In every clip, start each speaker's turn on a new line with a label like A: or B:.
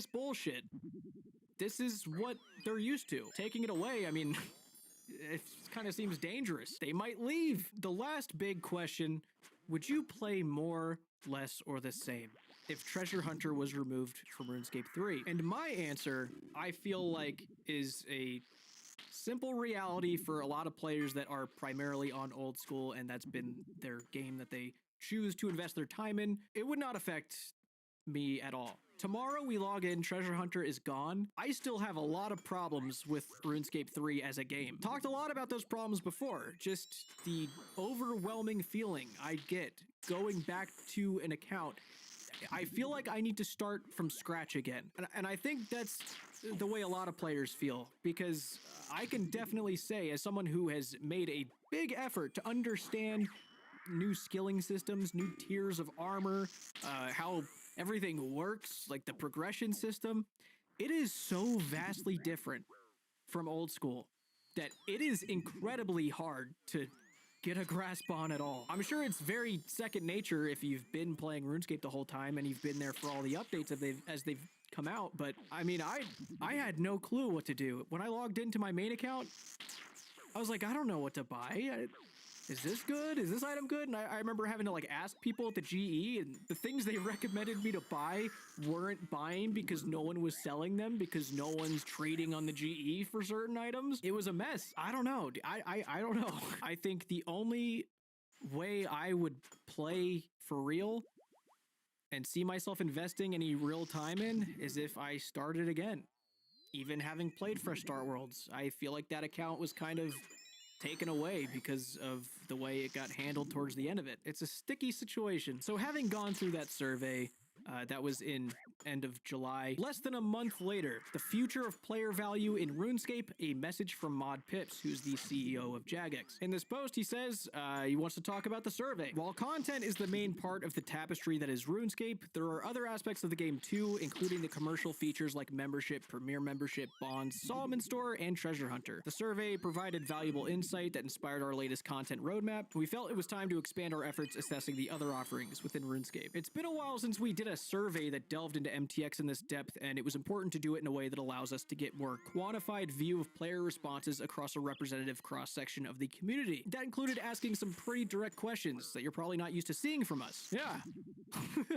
A: this bullshit. This is what they're used to. Taking it away, I mean, it kind of seems dangerous. They might leave. The last big question, would you play more, less, or the same if Treasure Hunter was removed from RuneScape 3? And my answer, I feel like, is a simple reality for a lot of players that are primarily on old school and that's been their game that they choose to invest their time in. It would not affect me at all. Tomorrow we log in, Treasure Hunter is gone. I still have a lot of problems with RuneScape 3 as a game. Talked a lot about those problems before, just the overwhelming feeling I get going back to an account. I feel like I need to start from scratch again. And I think that's the way a lot of players feel, because I can definitely say, as someone who has made a big effort to understand new skilling systems, new tiers of armor, how everything works, like the progression system, it is so vastly different from old school that it is incredibly hard to get a grasp on at all. I'm sure it's very second nature if you've been playing RuneScape the whole time and you've been there for all the updates as they've come out, but I mean, I had no clue what to do. When I logged into my main account, I was like, I don't know what to buy. Is this good? Is this item good? And I remember having to like ask people at the GE, and the things they recommended me to buy weren't buying because no one was selling them, because no one's trading on the GE for certain items. It was a mess. I don't know. I don't know. I think the only way I would play for real and see myself investing any real time in is if I started again. Even having played Fresh Start Worlds, I feel like that account was kind of taken away because of the way it got handled towards the end of it. It's a sticky situation. So having gone through that survey, that was in end of July, less than a month later, the future of player value in RuneScape, a message from Mod Pips, who's the CEO of Jagex. In this post, he says he wants to talk about the survey. While content is the main part of the tapestry that is RuneScape, there are other aspects of the game too, including the commercial features like membership, premier membership, bonds, Solomon Store, and Treasure Hunter. The survey provided valuable insight that inspired our latest content roadmap. We felt it was time to expand our efforts assessing the other offerings within RuneScape. It's been a while since we did a survey that delved into MTX in this depth, and it was important to do it in a way that allows us to get more quantified view of player responses across a representative cross-section of the community. That included asking some pretty direct questions that you're probably not used to seeing from us. Yeah.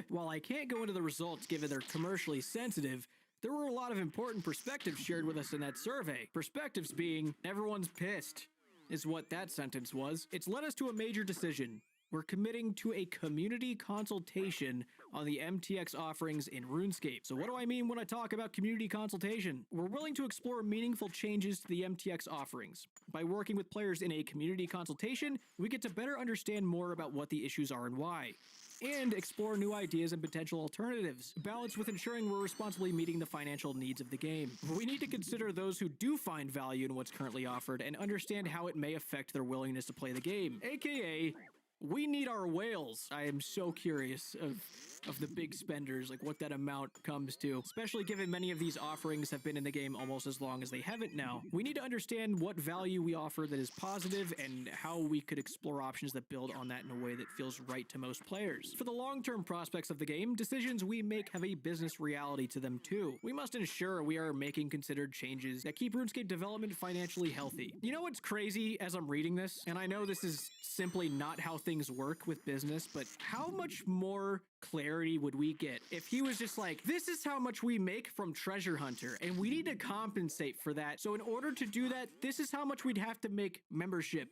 A: While I can't go into the results given they're commercially sensitive, there were a lot of important perspectives shared with us in that survey. Perspectives being, everyone's pissed, is what that sentence was. It's led us to a major decision. We're committing to a community consultation on the MTX offerings in RuneScape. So what do I mean when I talk about community consultation? We're willing to explore meaningful changes to the MTX offerings. By working with players in a community consultation, we get to better understand more about what the issues are and why, and explore new ideas and potential alternatives, balanced with ensuring we're responsibly meeting the financial needs of the game. We need to consider those who do find value in what's currently offered and understand how it may affect their willingness to play the game, aka we need our whales. I am so curious of the big spenders, like what that amount comes to, especially given many of these offerings have been in the game almost as long as they haven't now. We need to understand what value we offer that is positive and how we could explore options that build on that in a way that feels right to most players. For the long-term prospects of the game, decisions we make have a business reality to them too. We must ensure we are making considered changes that keep RuneScape development financially healthy. You know what's crazy as I'm reading this, and I know this is simply not how things work with business, but how much more clarity would we get if he was just like, this is how much we make from Treasure Hunter, and we need to compensate for that. So in order to do that, this is how much we'd have to make membership.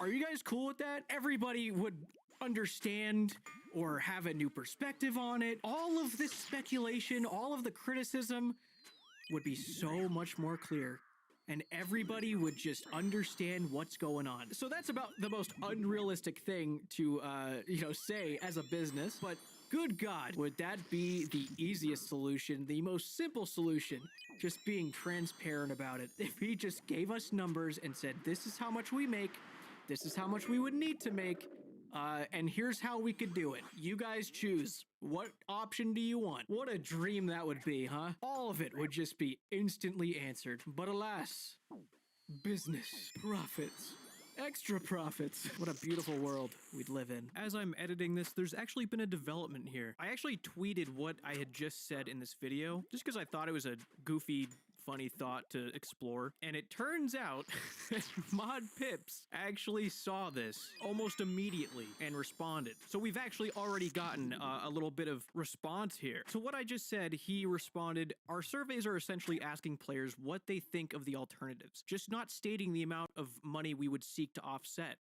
A: Are you guys cool with that? Everybody would understand or have a new perspective on it. All of this speculation, all of the criticism would be so much more clear, and everybody would just understand what's going on. So that's about the most unrealistic thing to, say as a business, but good God, would that be the easiest solution, the most simple solution, just being transparent about it. If he just gave us numbers and said, this is how much we make, this is how much we would need to make, and here's how we could do it. You guys choose. What option do you want? What a dream that would be, huh? All of it would just be instantly answered. But alas, business, profits, Extra profits. What a beautiful world we'd live in. As I'm editing this, there's actually been a development here. I actually tweeted what I had just said in this video, just because I thought it was a goofy, funny thought to explore. And it turns out that Mod Pips actually saw this almost immediately and responded. So we've actually already gotten a little bit of response here. So what I just said, he responded, our surveys are essentially asking players what they think of the alternatives, just not stating the amount of money we would seek to offset.